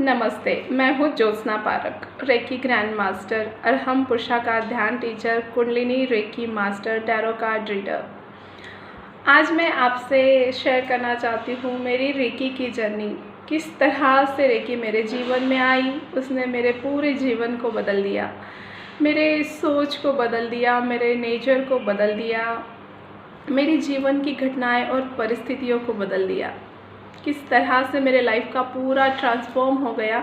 नमस्ते, मैं हूँ Jyotsna Parak, reiki grand master, Arham Purusha का ध्यान teacher, Kundalini reiki master, tarot card reader. आज मैं आपसे शेयर करना चाहती हूँ मेरी रेकी की जर्नी। किस तरह से रेकी मेरे जीवन में आई, उसने मेरे पूरे जीवन को बदल दिया, मेरे सोच को बदल दिया, मेरे नेचर को बदल दिया, मेरी जीवन की घटनाएं और परिस्थितियों को बदल दिया। किस तरह से मेरे लाइफ का पूरा ट्रांसफॉर्म हो गया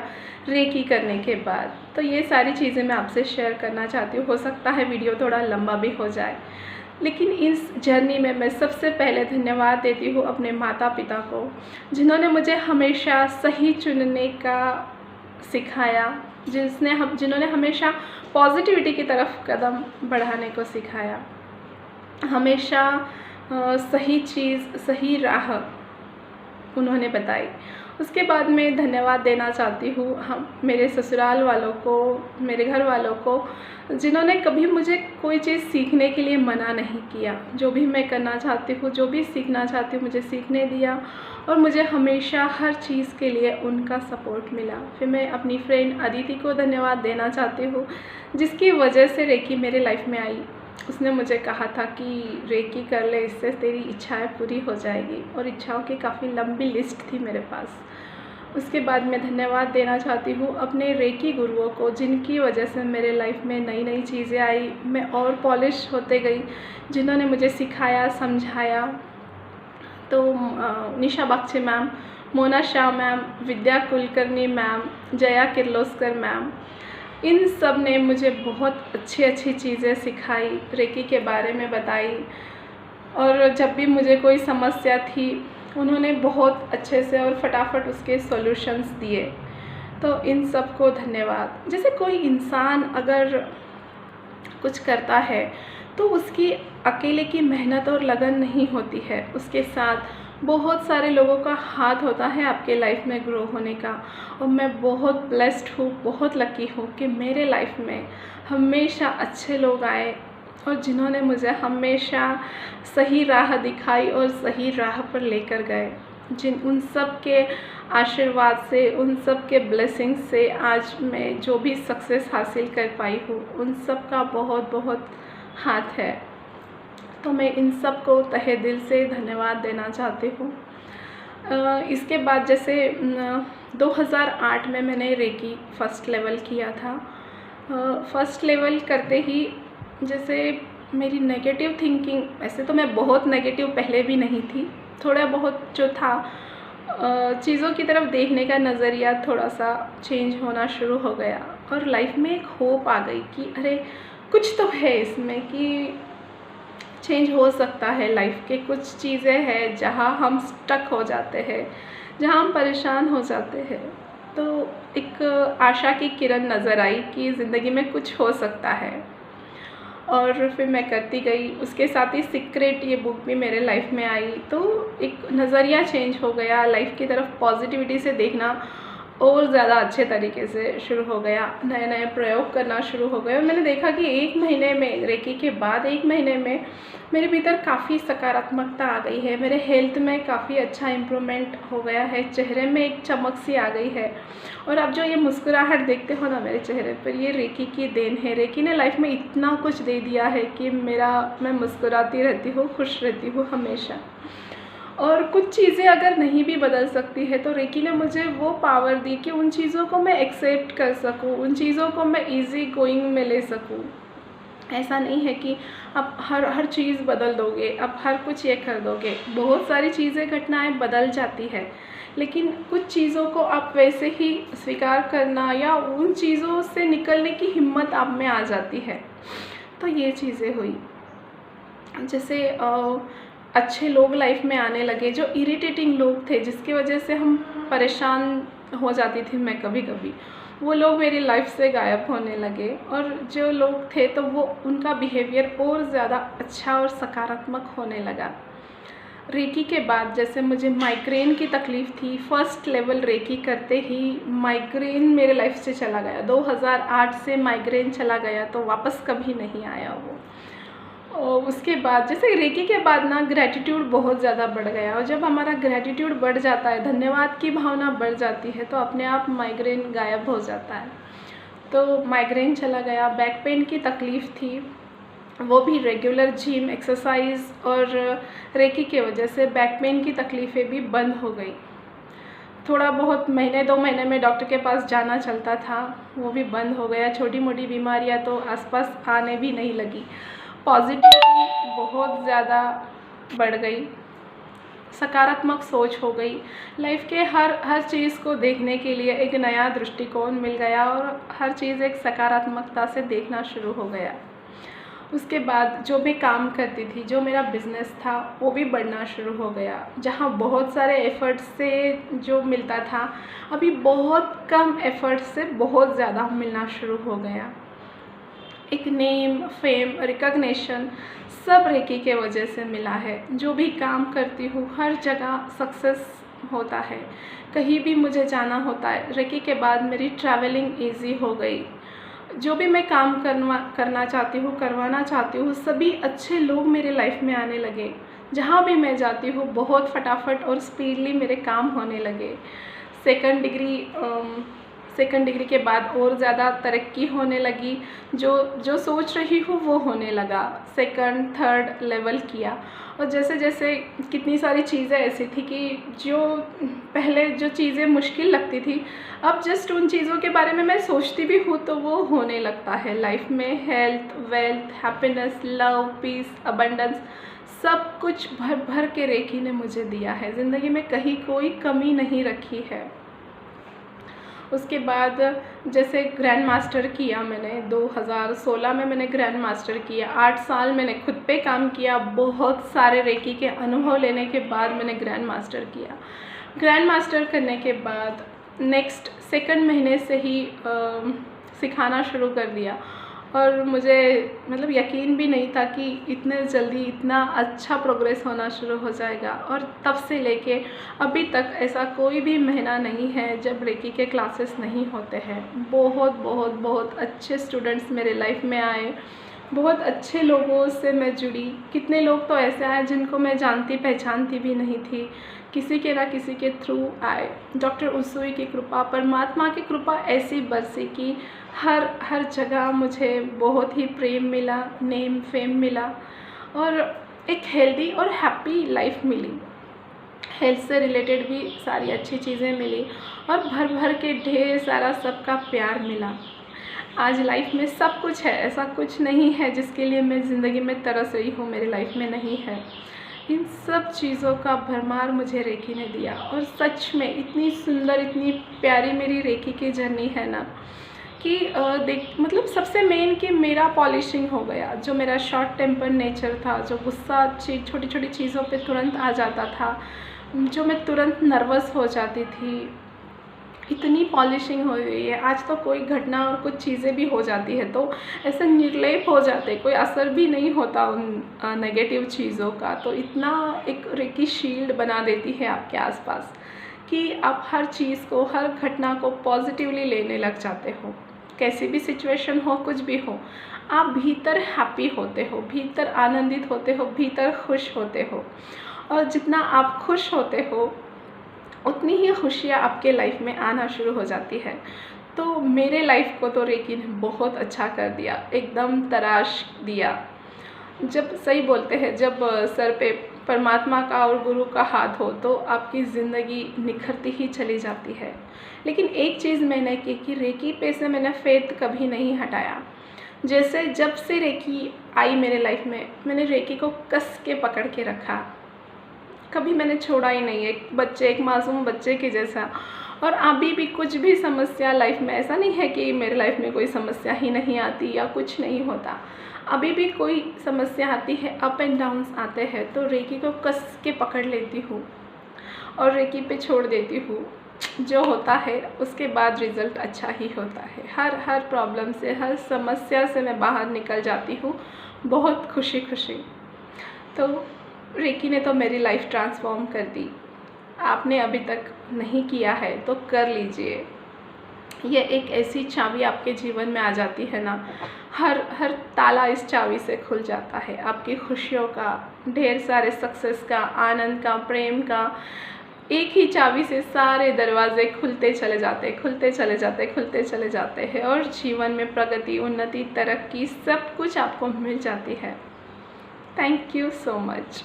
रेकी करने के बाद। तो ये सारी चीज़ें मैं आपसे शेयर करना चाहती हूँ। हो सकता है वीडियो थोड़ा लंबा भी हो जाए, लेकिन इस जर्नी में मैं सबसे पहले धन्यवाद देती हूँ अपने माता पिता को, जिन्होंने मुझे हमेशा सही चुनने का सिखाया, जिन्होंने हमेशा पॉजिटिविटी की तरफ कदम बढ़ाने को सिखाया, हमेशा सही चीज़ सही राह उन्होंने बताई। उसके बाद मैं धन्यवाद देना चाहती हूँ मेरे ससुराल वालों को, मेरे घर वालों को, जिन्होंने कभी मुझे कोई चीज़ सीखने के लिए मना नहीं किया। जो भी मैं करना चाहती हूँ, जो भी सीखना चाहती हूँ, मुझे सीखने दिया और मुझे हमेशा हर चीज़ के लिए उनका सपोर्ट मिला। फिर मैं अपनी फ्रेंड अदिति को धन्यवाद देना चाहती हूँ, जिसकी वजह से रेकी मेरे लाइफ में आई। उसने मुझे कहा था कि रेकी कर ले, इससे तेरी इच्छाएं पूरी हो जाएगी, और इच्छाओं की काफ़ी लंबी लिस्ट थी मेरे पास। उसके बाद मैं धन्यवाद देना चाहती हूँ अपने रेकी गुरुओं को, जिनकी वजह से मेरे लाइफ में नई नई चीज़ें आई, मैं और पॉलिश होते गई, जिन्होंने मुझे सिखाया, समझाया। तो निशा बागची मैम, मोना शाह मैम, विद्या कुलकर्णी मैम, जया किर्लोस्कर मैम, इन सब ने मुझे बहुत अच्छी अच्छी चीज़ें सिखाई, रेकी के बारे में बताई। और जब भी मुझे कोई समस्या थी, उन्होंने बहुत अच्छे से और फटाफट उसके सॉल्यूशंस दिए। तो इन सब को धन्यवाद। जैसे कोई इंसान अगर कुछ करता है तो उसकी अकेले की मेहनत और लगन नहीं होती है, उसके साथ बहुत सारे लोगों का हाथ होता है आपके लाइफ में ग्रो होने का। और मैं बहुत ब्लेस्ड हूँ, बहुत लकी हूँ कि मेरे लाइफ में हमेशा अच्छे लोग आए और जिन्होंने मुझे हमेशा सही राह दिखाई और सही राह पर लेकर गए। उन सब के आशीर्वाद से, उन सब के ब्लेसिंग्स से आज मैं जो भी सक्सेस हासिल कर पाई हूँ, उन सब का बहुत बहुत हाथ है। तो मैं इन सब को तहे दिल से धन्यवाद देना चाहती हूँ। इसके बाद जैसे 2008 में मैंने रेकी फर्स्ट लेवल किया था। फर्स्ट लेवल करते ही जैसे मेरी नेगेटिव थिंकिंग, वैसे तो मैं बहुत नेगेटिव पहले भी नहीं थी, थोड़ा बहुत जो था चीज़ों की तरफ देखने का नज़रिया थोड़ा सा चेंज होना शुरू हो गया और लाइफ में एक होप आ गई कि अरे कुछ तो है इसमें, कि चेंज हो सकता है। लाइफ के कुछ चीज़ें हैं जहाँ हम स्टक हो जाते हैं, जहाँ हम परेशान हो जाते हैं। तो एक आशा की किरण नज़र आई कि ज़िंदगी में कुछ हो सकता है, और फिर मैं करती गई। उसके साथ ही सीक्रेट ये बुक भी मेरे लाइफ में आई, तो एक नज़रिया चेंज हो गया, लाइफ की तरफ पॉजिटिविटी से देखना और ज़्यादा अच्छे तरीके से शुरू हो गया, नए नए प्रयोग करना शुरू हो गए। और मैंने देखा कि 1 महीने में, रेकी के बाद 1 महीने में मेरे भीतर काफ़ी सकारात्मकता आ गई है, मेरे हेल्थ में काफ़ी अच्छा इम्प्रूवमेंट हो गया है, चेहरे में एक चमक सी आ गई है। और अब जो ये मुस्कुराहट देखते हो ना मेरे चेहरे पर, ये रेकी की देन है। रेकी ने लाइफ में इतना कुछ दे दिया है कि मैं मुस्कुराती रहती हूँ, खुश रहती हूँ हमेशा। और कुछ चीज़ें अगर नहीं भी बदल सकती है तो रेकी ने मुझे वो पावर दी कि उन चीज़ों को मैं एक्सेप्ट कर सकूँ, उन चीज़ों को मैं इजी गोइंग में ले सकूँ। ऐसा नहीं है कि आप हर चीज़ बदल दोगे, आप हर कुछ ये कर दोगे। बहुत सारी चीज़ें, घटनाएं बदल जाती है, लेकिन कुछ चीज़ों को आप वैसे ही स्वीकार करना या उन चीज़ों से निकलने की हिम्मत आप में आ जाती है। तो ये चीज़ें हुई। जैसे अच्छे लोग लाइफ में आने लगे, जो इरिटेटिंग लोग थे, जिसकी वजह से हम परेशान हो जाती थी मैं कभी कभी, वो लोग मेरी लाइफ से गायब होने लगे। और जो लोग थे तो वो उनका बिहेवियर और ज़्यादा अच्छा और सकारात्मक होने लगा। रेकी के बाद जैसे मुझे माइग्रेन की तकलीफ़ थी, फर्स्ट लेवल रेकी करते ही माइग्रेन मेरे लाइफ से चला गया। 2008 से माइग्रेन चला गया, तो वापस कभी नहीं आया वो। और उसके बाद जैसे रेकी के बाद ना ग्रैटिट्यूड बहुत ज़्यादा बढ़ गया, और जब हमारा ग्रैटिट्यूड बढ़ जाता है, धन्यवाद की भावना बढ़ जाती है, तो अपने आप माइग्रेन गायब हो जाता है। तो माइग्रेन चला गया। बैक पेन की तकलीफ़ थी, वो भी रेगुलर जिम एक्सरसाइज और रेकी की वजह से बैक पेन की तकलीफ़ें भी बंद हो गई। थोड़ा बहुत महीने 2 महीने में डॉक्टर के पास जाना चलता था, वो भी बंद हो गया। छोटी मोटी बीमारियां तो आसपास आने भी नहीं लगी। पॉजिटिविटी बहुत ज़्यादा बढ़ गई, सकारात्मक सोच हो गई। लाइफ के हर चीज़ को देखने के लिए एक नया दृष्टिकोण मिल गया, और हर चीज़ एक सकारात्मकता से देखना शुरू हो गया। उसके बाद जो मैं काम करती थी, जो मेरा बिज़नेस था, वो भी बढ़ना शुरू हो गया। जहाँ बहुत सारे एफ़र्ट्स से जो मिलता था, अभी बहुत कम एफ़र्ट से बहुत ज़्यादा मिलना शुरू हो गया। एक नेम, फेम, रिकॉग्निशन सब रेकी के वजह से मिला है। जो भी काम करती हूँ हर जगह सक्सेस होता है। कहीं भी मुझे जाना होता है, रेकी के बाद मेरी ट्रैवलिंग इजी हो गई। जो भी मैं काम करना चाहती हूँ, करवाना चाहती हूँ, सभी अच्छे लोग मेरे लाइफ में आने लगे। जहाँ भी मैं जाती हूँ बहुत फटाफट और स्पीडली मेरे काम होने लगे। सेकंड डिग्री के बाद और ज़्यादा तरक्की होने लगी। जो सोच रही हूँ वो होने लगा। सेकंड थर्ड लेवल किया, और जैसे जैसे कितनी सारी चीज़ें ऐसी थी कि जो पहले जो चीज़ें मुश्किल लगती थी, अब जस्ट उन चीज़ों के बारे में मैं सोचती भी हूँ तो वो होने लगता है लाइफ में। Health, wealth, happiness, love, peace, abundance सब कुछ भर भर के रेकी ने मुझे दिया है। ज़िंदगी में कहीं कोई कमी नहीं रखी है। उसके बाद जैसे ग्रैंड मास्टर किया मैंने 2016 में, मैंने ग्रैंड मास्टर किया। 8 साल मैंने खुद पे काम किया। बहुत सारे रेकी के अनुभव लेने के बाद मैंने ग्रैंड मास्टर किया। ग्रैंड मास्टर करने के बाद नेक्स्ट सेकंड महीने से ही सिखाना शुरू कर दिया, और मुझे मतलब यकीन भी नहीं था कि इतने जल्दी इतना अच्छा प्रोग्रेस होना शुरू हो जाएगा। और तब से लेके अभी तक ऐसा कोई भी महीना नहीं है जब रेकी के क्लासेस नहीं होते हैं। बहुत बहुत बहुत अच्छे स्टूडेंट्स मेरे लाइफ में आए, बहुत अच्छे लोगों से मैं जुड़ी। कितने लोग तो ऐसे आए जिनको मैं जानती पहचानती भी नहीं थी, किसी के ना किसी के थ्रू आए। डॉक्टर उसुई की कृपा, परमात्मा की कृपा ऐसी बरसी कि हर जगह मुझे बहुत ही प्रेम मिला, नेम, फेम मिला, और एक हेल्दी और हैप्पी लाइफ मिली। हेल्थ से रिलेटेड भी सारी अच्छी चीज़ें मिली, और भर भर के ढेर सारा सबका प्यार मिला। आज लाइफ में सब कुछ है, ऐसा कुछ नहीं है जिसके लिए मैं ज़िंदगी में तरस रही हूँ, मेरी लाइफ में नहीं है। इन सब चीज़ों का भरमार मुझे रेकी ने दिया, और सच में इतनी सुंदर, इतनी प्यारी मेरी रेकी की जर्नी है ना कि मतलब सबसे मेन कि मेरा पॉलिशिंग हो गया। जो मेरा शॉर्ट टेम्पर नेचर था, जो गुस्सा छोटी छोटी चीज़ों पे तुरंत आ जाता था, जो मैं तुरंत नर्वस हो जाती थी, इतनी पॉलिशिंग हो गई है। आज तो कोई घटना और कुछ चीज़ें भी हो जाती है तो ऐसे निर्लेप हो जाते, कोई असर भी नहीं होता उन नेगेटिव चीज़ों का। तो इतना एक रेकी शील्ड बना देती है आपके आसपास कि आप हर चीज़ को, हर घटना को पॉजिटिवली लेने लग जाते हो। कैसी भी सिचुएशन हो, कुछ भी हो, आप भीतर हैप्पी होते हो, भीतर आनंदित होते हो, भीतर खुश होते हो। और जितना आप खुश होते हो उतनी ही खुशियाँ आपके लाइफ में आना शुरू हो जाती है। तो मेरे लाइफ को तो रेकी ने बहुत अच्छा कर दिया, एकदम तराश दिया। जब सही बोलते हैं, जब सर पे परमात्मा का और गुरु का हाथ हो तो आपकी ज़िंदगी निखरती ही चली जाती है। लेकिन एक चीज़ मैंने की कि रेकी पे से मैंने फेथ कभी नहीं हटाया। जैसे जब से रेकी आई मेरे लाइफ में, मैंने रेकी को कस के पकड़ के रखा, कभी मैंने छोड़ा ही नहीं। एक मासूम बच्चे के जैसा। और अभी भी कुछ भी समस्या लाइफ में, ऐसा नहीं है कि मेरे लाइफ में कोई समस्या ही नहीं आती या कुछ नहीं होता, अभी भी कोई समस्या आती है, अप एंड डाउन्स आते हैं, तो रेकी को कस के पकड़ लेती हूँ और रेकी पे छोड़ देती हूँ। जो होता है उसके बाद रिज़ल्ट अच्छा ही होता है। हर प्रॉब्लम से, हर समस्या से मैं बाहर निकल जाती हूँ बहुत खुशी खुशी। तो रेकी ने तो मेरी लाइफ ट्रांसफॉर्म कर दी। आपने अभी तक नहीं किया है तो कर लीजिए। ये एक ऐसी चाबी आपके जीवन में आ जाती है ना, हर ताला इस चाबी से खुल जाता है। आपकी खुशियों का, ढेर सारे सक्सेस का, आनंद का, प्रेम का, एक ही चाबी से सारे दरवाजे खुलते चले जाते, खुलते चले जाते, खुलते चले जाते हैं और जीवन में प्रगति, उन्नति, तरक्की सब कुछ आपको मिल जाती है। Thank you so much.